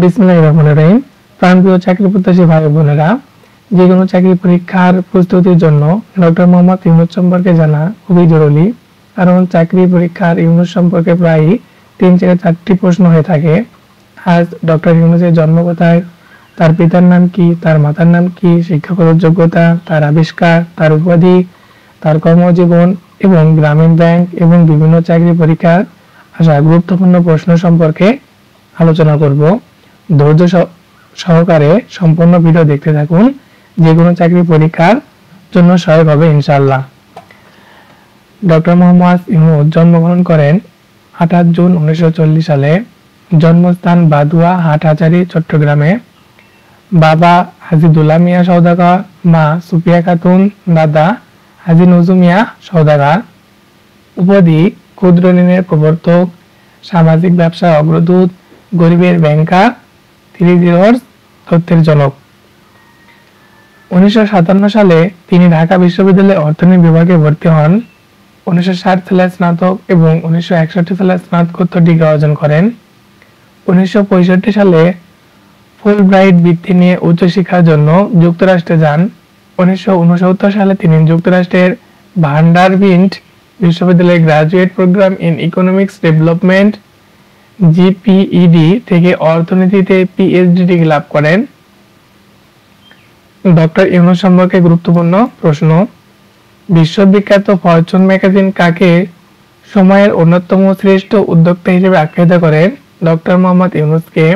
বিসমিল্লাহির রহমানির রহিম। প্রাণপ্রিয় চাকরি প্রত্যাশী ভাই বোনেরা, যে কোনো চাকরি পরীক্ষার প্রস্তুতির জন্য ডক্টর মোহাম্মদ ইউনূস সম্পর্কে জানা খুবই জরুরি। কারণ চাকরি পরীক্ষার ইউনূস সম্পর্কে প্রায় 3 থেকে 4টি প্রশ্ন হয়ে থাকে। আজ ডক্টর ইউনূসের জন্ম কোথায়, তার পিতার নাম কি, তার মাতার নাম কি, শিক্ষাগত যোগ্যতা, তার আবিষ্কার, তার উপাধি, তার কর্মজীবন এবং গ্রামীণ ব্যাংক এবং বিভিন্ন চাকরি পরীক্ষার আসা গুরুত্বপূর্ণ প্রশ্ন সম্পর্কে আলোচনা করব। ধৈর্য সহকারে সম্পূর্ণ ভিডিও দেখতে থাকুন, যে কোনো চাকরি পরীক্ষার জন্য সহায়ক হবে ইনশাআল্লাহ। ডক্টর মোহাম্মদ ইউনূস জন্মগ্রহণ করেন 28 জুন 1940 সালে। জন্মস্থান বাদুয়া হাটহাজারী, চট্টগ্রামে। বাবা হাজী দুলা মিয়া সওদাগর, মা সুফিয়া খাতুন, দাদা হাজী নজরু মিয়া সওদাগর। উপাধি ক্ষুদ্র ঋণের প্রবর্তক, সামাজিক ব্যবসার অগ্রদূত, গরিবের ব্যাংকার, 3 জিরোস তথ্যের জনক। 1957 সালে তিনি ঢাকা বিশ্ববিদ্যালয়ে অর্থনীতি বিভাগে ভর্তি হন। 1960 সালে স্নাতক এবং 1961 সালে স্নাতকোত্তর ডিগ্রি অর্জন করেন। 1965 সালে ফুলব্রাইট বৃত্তি নিয়ে উচ্চশিক্ষার জন্য যুক্তরাষ্ট্রে যান। 1969 সালে তিনি যুক্তরাষ্ট্রের ভান্ডারবিল্ট বিশ্ববিদ্যালয়ের graduate program in economics development GPED থেকে অর্থনীতিতে পিএইচডি ডিগ্রি লাভ করেন। ডক্টর ইউনূস সম্পর্কে গুরুত্বপূর্ণ প্রশ্ন। বিশ্ববিখ্যাত ফরচুন ম্যাগাজিন কাকে সময়ের অন্যতম শ্রেষ্ঠ উদ্যোক্তা হিসেবে আখ্যায়িত করেন? ডক্টর মোহাম্মদ ইউনূসকে।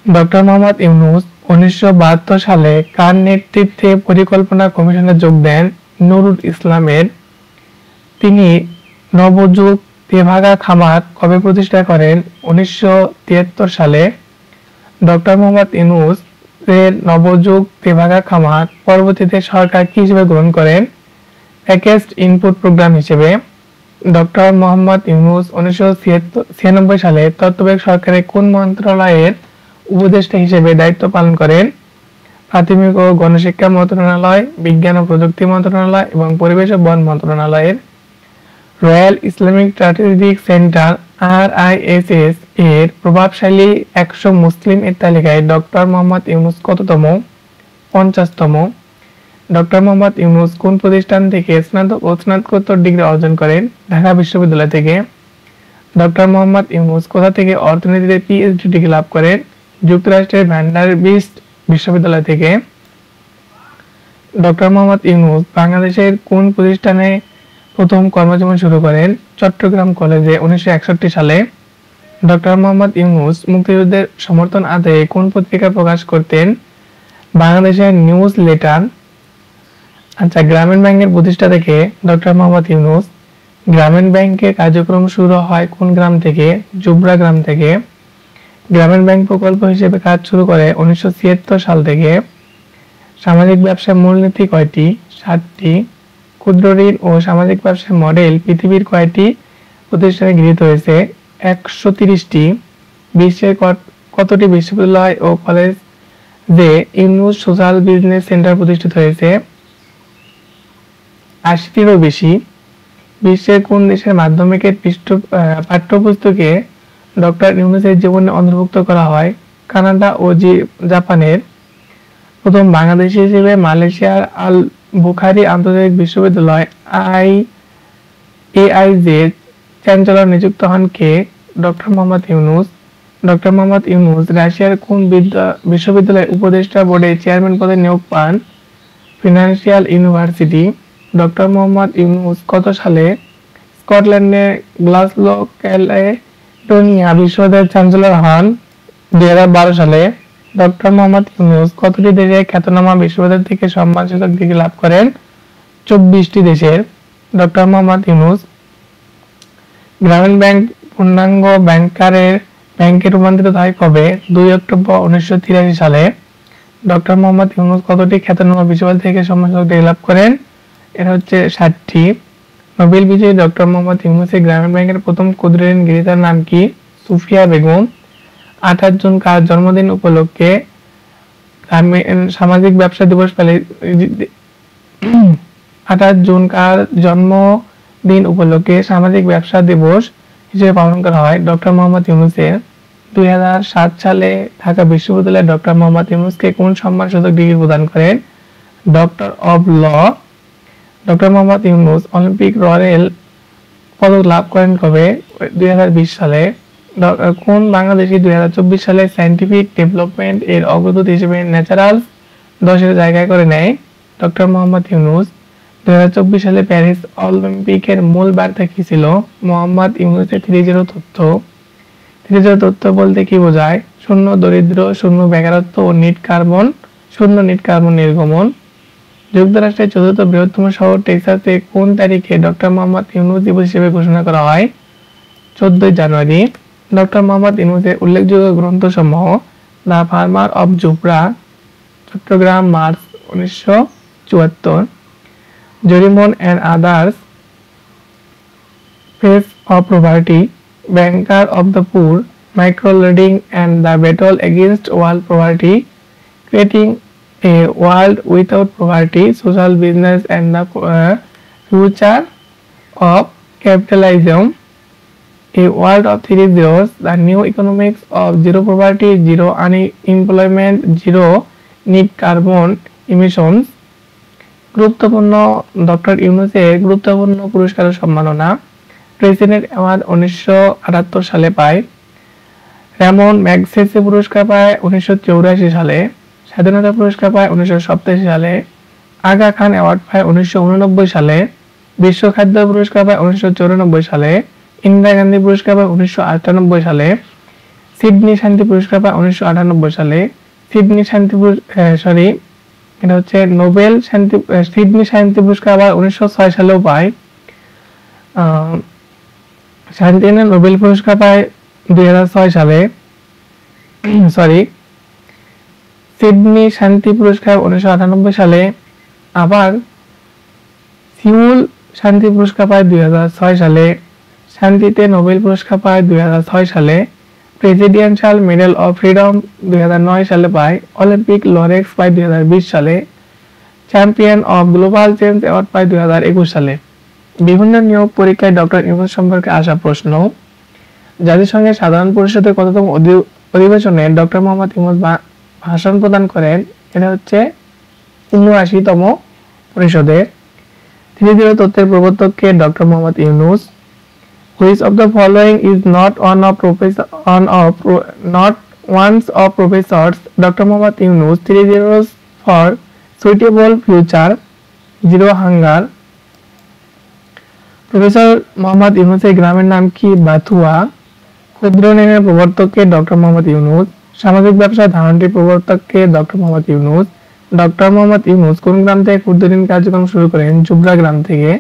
ডক্টর মোহাম্মদ ইউনূস 1972 সালে কার নেতৃত্বে পরিকল্পনা কমিশনে যোগ দেন? নুরুল ইসলামের। তিনি নবযুগ তেভাগা খামার কবে প্রতিষ্ঠা করেন? 1973 সালে। ডক্টর মোহাম্মদ ইউনূস এর নবযুগ তেভাগা খামার পরবর্তীতে সরকার কি হিসেবে গ্রহণ করেন? প্যাকেজড ইনপুট প্রোগ্রাম হিসেবে। ডক্টর মোহাম্মদ ইউনূস 1996 সালে তত্ত্বাবধায়ক সরকারের কোন মন্ত্রণালয়ের উপদেষ্টা হিসেবে দায়িত্ব পালন করেন? প্রাথমিক ও গণশিক্ষা মন্ত্রণালয়, বিজ্ঞান ও প্রযুক্তি মন্ত্রণালয় এবং পরিবেশ ও বন মন্ত্রণালয়ের। Royal Islamic strategic centre RISS এর প্রভাবশালী 100 মুসলিম এর তালিকায় ডক্টর মোহাম্মদ ইউনূস কততম? 50তম। ডক্টর মোহাম্মদ ইউনূস কোন প্রতিষ্ঠান থেকে স্নাতক ও স্নাতকোত্তর ডিগ্রি অর্জন করেন? ঢাকা বিশ্ববিদ্যালয় থেকে। ডক্টর মোহাম্মদ ইউনূস কোথা থেকে অর্থনীতিতে পিএইচডি ডিগ্রি লাভ করেন? যুক্তরাষ্ট্রের ভ্যান্ডারবিল্ট বিশ্ববিদ্যালয় থেকে। ডক্টর মোহাম্মদ ইউনূস বাংলাদেশের কোন প্রতিষ্ঠানে প্রথম কর্মজীবন শুরু করেন? চট্টগ্রাম কলেজে 1961 সালে। ডক্টর মোহাম্মদ ইউনূস মুক্তিযুদ্ধের সমর্থন আদায়ে কোন পত্রিকা প্রকাশ করতেন? বাংলাদেশের নিউজ লেটার। আচ্ছা, গ্রামীণ ব্যাংকের প্রতিষ্ঠা থেকে ডক্টর মোহাম্মদ ইউনূস। গ্রামীণ ব্যাংকের কার্যক্রম শুরু হয় কোন গ্রাম থেকে? জুবরা গ্রাম থেকে। গ্রামীণ ব্যাংক প্রকল্প হিসেবে কাজ শুরু করে 1976 সাল থেকে। সামাজিক ব্যবসার মূলনীতি কয়টি? 7টি। ক্ষুদ্র ঋণ ও সামাজিক ব্যবসার মডেল পৃথিবীর কয়টি প্রতিষ্ঠানে গৃহীত হয়েছে? 130টি। বিশ্বের কতটি বিশ্ববিদ্যালয় ও কলেজে ইউনূস সোশ্যাল বিজনেস সেন্টার প্রতিষ্ঠিত হয়েছে? 80টিরও বেশি। বিশ্বের কোন দেশের মাধ্যমিকের পাঠ্যপুস্তকে ডক্টর ইউনূসের জীবনে অন্তর্ভুক্ত করা হয়? কানাডা ও জাপানের। প্রথম বাংলাদেশী হিসেবে মালয়েশিয়ার আল বুখারী আন্তর্জাতিক বিশ্ববিদ্যালয় AIZ চ্যান্সেলর নিযুক্ত হন কে? ডক্টর মোহাম্মদ ইউনূস। ডক্টর মোহাম্মদ ইউনূস রাশিয়ার কোন বিশ্ববিদ্যালয়ের উপদেষ্টা বোর্ডে চেয়ারম্যান পদে নিয়োগ পান? Financial university. Doctor Mohammad Yunus কত সালে স্কটল্যান্ডের গ্লাসগো ক্যালেডোনিয়া বিশ্ববিদ্যালয়ের চ্যান্সেলর হন? 2012 সালে। ডক্টর মোহাম্মদ ইউনূস কতটি দেশের খ্যাতনামা বিশ্ববিদ্যালয় থেকে সম্মানসূচক ডিগ্রি লাভ করেন? 24টি দেশের। ডক্টর মোহাম্মদ ইউনূস গ্রামীণ ব্যাংক পূর্ণাঙ্গ ব্যাংকে রূপান্তরিত হয় কবে? 2 অক্টোবর 1983 সালে। ডক্টর মোহাম্মদ ইউনূস কতটি খ্যাতনামা বিশ্ববিদ্যালয় থেকে সম্মানসূচক ডিগ্রি লাভ করেন? এটা হচ্ছে 60টি। নোবেল বিজয়ী ডক্টর মোহাম্মদ ইউনূসের গ্রামীণ ব্যাংকের প্রথম ক্ষুদ্র ঋণ গ্রহীতার নাম কি? সুফিয়া বেগম। 28 জুন কার জন্মদিন উপলক্ষে সামাজিক ব্যবসা দিবস 28 জুন কার জন্মদিন উপলক্ষে সামাজিক ব্যবসা দিবস হিসেবে পালন করা হয়? ডক্টর মোহাম্মদ ইউনূসের। 2007 সালে ঢাকা বিশ্ববিদ্যালয়ে ডক্টর মোহাম্মদ ইউনূসকে কোন সম্মানসূচক ডিগ্রি প্রদান করেন? Doctor of law. Doctor Mohammad Yunus Olympic laurel পদক লাভ করেন কবে? 2020 সালে। কোন বাংলাদেশি 2024 সালে সায়েন্টিফিক ডেভেলপমেন্ট এর অগ্রদূত হিসেবে ন্যাচারালস 10 জায়গায় করে নেয়? ডক্টর মোহাম্মদ ইউনূস। 2024 সালে প্যারিস অলিম্পিকের মূল বার্তা কি ছিল? মোহাম্মদ ইউনূসের 30 তথ্য। 30 তথ্য বলতে কি বোঝায়? শূন্য দরিদ্র, শূন্য বেকারত্ব ও শূন্য নিট কার্বন নির্গমন। যুক্তরাষ্ট্রের চতুর্থ বৃহত্তম শহর টেক্সাসে কোন তারিখে ডক্টর মোহাম্মদ ইউনূস দিবস হিসেবে ঘোষণা করা হয়? 14 জানুয়ারি। ডক্টর মোহাম্মদ ইউনূসের উল্লেখযোগ্য গ্রন্থসমূহ: the farmer of Jobra, Chittagong, March 1974, Jorimon and others, face of poverty, banker of the poor, micro lending and the battle against world poverty, creating a world without poverty, social business and the future of capitalism, A world of three zeros, the new economics of zero poverty, zero unemployment, zero net carbon emissions. গুরুত্বপূর্ণ doctor ইউনূসের গুরুত্বপূর্ণ পুরস্কার ও সম্মাননা: president award 1978 সালে পায়, Ramon Magsaysay পুরস্কার পায় 1984 সালে, স্বাধীনতা পুরস্কার পায় 1987 সালে, আগা খান অ্যাওয়ার্ড পায় 1989 সালে, বিশ্ব খাদ্য পুরস্কার পায় 1994 সালে, ইন্দিরা গান্ধী পুরস্কার পায় 1998 সালে, সিডনি শান্তি পুরস্কার পায় 1998 সালে, সিডনি শান্তি পুরস্কার আবার 1906 সালেও পায়, শান্তি নোবেল পুরস্কার পায় 2006 সালে, সিডনি শান্তি পুরস্কার 1998 সালে, আবার সিউল শান্তি পুরস্কার পায় 2006 সালে, শান্তিতে নোবেল পুরস্কার পায় 2006 সালে, প্রেসিডেন্সিয়াল মেডেল অফ ফ্রিডম 2009 সালে পায়, অলিম্পিক লরেক্স পায় 2020 সালে, champion of global change award পায় 2021 সালে। বিভিন্ন নিয়োগ পরীক্ষায় ডক্টর ইউনূস সম্পর্কে আসা প্রশ্ন: জাতিসংঘের সাধারণ পরিষদের কততম অধিবেশনে ডক্টর মোহাম্মদ ইউনূস ভাষণ প্রদান করেন? এটা হচ্ছে ৭৯তম পরিষদে। 3 তত্ত্বের প্রবর্তক কে? Doctor Mohammad Yunus. Which of the following is not one of professors Dr. Mohammad Yunus 3 zeros for suitable future, zero hunger? Professor Mohammad ইউনূসের গ্রামের নাম কি? বাথুয়া। ক্ষুদ্র ঋণের প্রবর্তক কে? ডক্টর মোহাম্মদ ইউনূস। সামাজিক ব্যবসায় ধারণাটির প্রবর্তক কে? ডক্টর মোহাম্মদ ইউনূস। ডক্টর মোহাম্মদ ইউনূস কোন গ্রাম থেকে ক্ষুদ্র ঋণ কার্যক্রম শুরু করেন? জুবরা গ্রাম থেকে।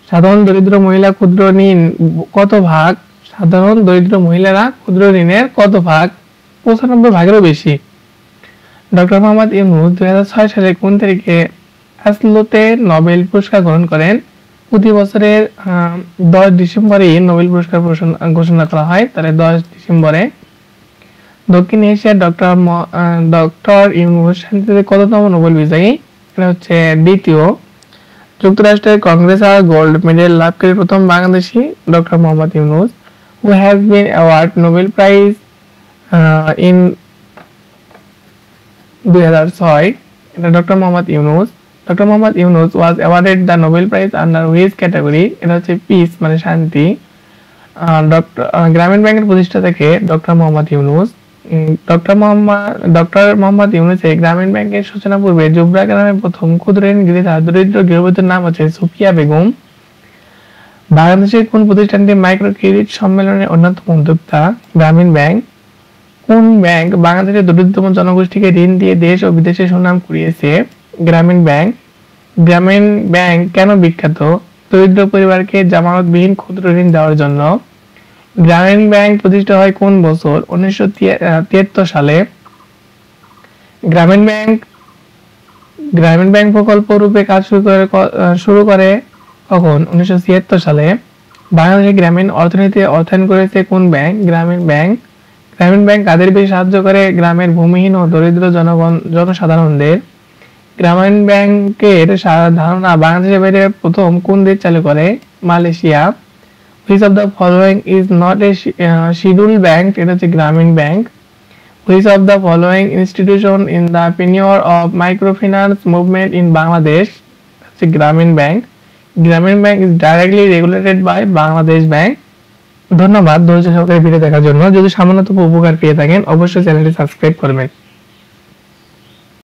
সাধারণ দরিদ্র মহিলা ক্ষুদ্র ঋণ কত ভাগ? সাধারণ দরিদ্র মহিলারা ক্ষুদ্র ঋণের কত ভাগ? 95 ভাগেরও বেশি। ডক্টর মোহাম্মদ ইউনূস 2006 সালে কোন তারিখে অসলোতে নোবেল পুরস্কার গ্রহণ করেন? প্রতি বছরের 10 ডিসেম্বরে নোবেল পুরস্কার ঘোষণা করা হয়, তাহলে 10 ডিসেম্বরে। দক্ষিণ এশিয়ার ডক্টর ইউনূস শান্তিতে কততম নোবেল বিজয়ী? এটা হচ্ছে দ্বিতীয়। যুক্তরাষ্ট্রের কংগ্রেস গোল্ড মেডেল লাভকারী প্রথম Bangladeshi doctor Mohammad Yunus. Who has been award Nobel prize in 2006? এটা doctor Mohammad Yunus. Doctor Mohammad Yunus was awarded the Nobel prize under which category? এটা হচ্ছে পিস মানে শান্তি। গ্রামীণ ব্যাংকের প্রতিষ্ঠাতা কে? ডক্টর মোহাম্মদ ইউনূস। ডক্টর মোহাম্মদ ইউনূসের গ্রামীণ ব্যাংকের সূচনা পূর্বে জুবরা গ্রামের প্রথম ক্ষুদ্র ঋণ গ্রহীতা দরিদ্র গৃহবধূর নাম হচ্ছে সুফিয়া বেগম। বাংলাদেশের কোন প্রতিষ্ঠানটি মাইক্রো ক্রেডিট সম্মেলনের অন্যতম উদ্যোক্তা? গ্রামীণ ব্যাংক। কোন ব্যাংক বাংলাদেশের দরিদ্রতম জনগোষ্ঠীকে ঋণ দিয়ে দেশ ও বিদেশে সুনাম কুড়িয়েছে? গ্রামীণ ব্যাংক। গ্রামীণ ব্যাংক কেন বিখ্যাত? দরিদ্র পরিবারকে জামানতবিহীন ক্ষুদ্র ঋণ দেওয়ার জন্য। গ্রামীণ ব্যাংক প্রতিষ্ঠা হয় কোন বছর? 1973 সালে। গ্রামীণ ব্যাংক প্রকল্প রূপে কাজ শুরু করে কখন? 1976 সালে। বাংলাদেশের গ্রামীণ অর্থনীতিতে অর্থায়ন করেছে কোন ব্যাংক? গ্রামীণ ব্যাংক। গ্রামীণ ব্যাংক কাদের বেশি সাহায্য করে? গ্রামের ভূমিহীন ও দরিদ্র জনসাধারণদের। গ্রামীণ ব্যাংকের ধারণা বাংলাদেশের বাইরে প্রথম কোন দেশ চালু করে? Malaysia. Which of the following is not a scheduled bank? এটা হচ্ছে গ্রামীণ bank. Which of the following institution in the pioneer of microfinance movement in Bangladesh? হচ্ছে গ্রামীণ ব্যাংক। গ্রামীণ bank is directly regulated by Bangladesh bank. ধন্যবাদ ধৈর্য সহকারে video দেখার জন্য। যদি সামান্যতম উপকার পেয়ে থাকেন অবশ্যই চ্যানেলটি সাবস্ক্রাইব করবেন।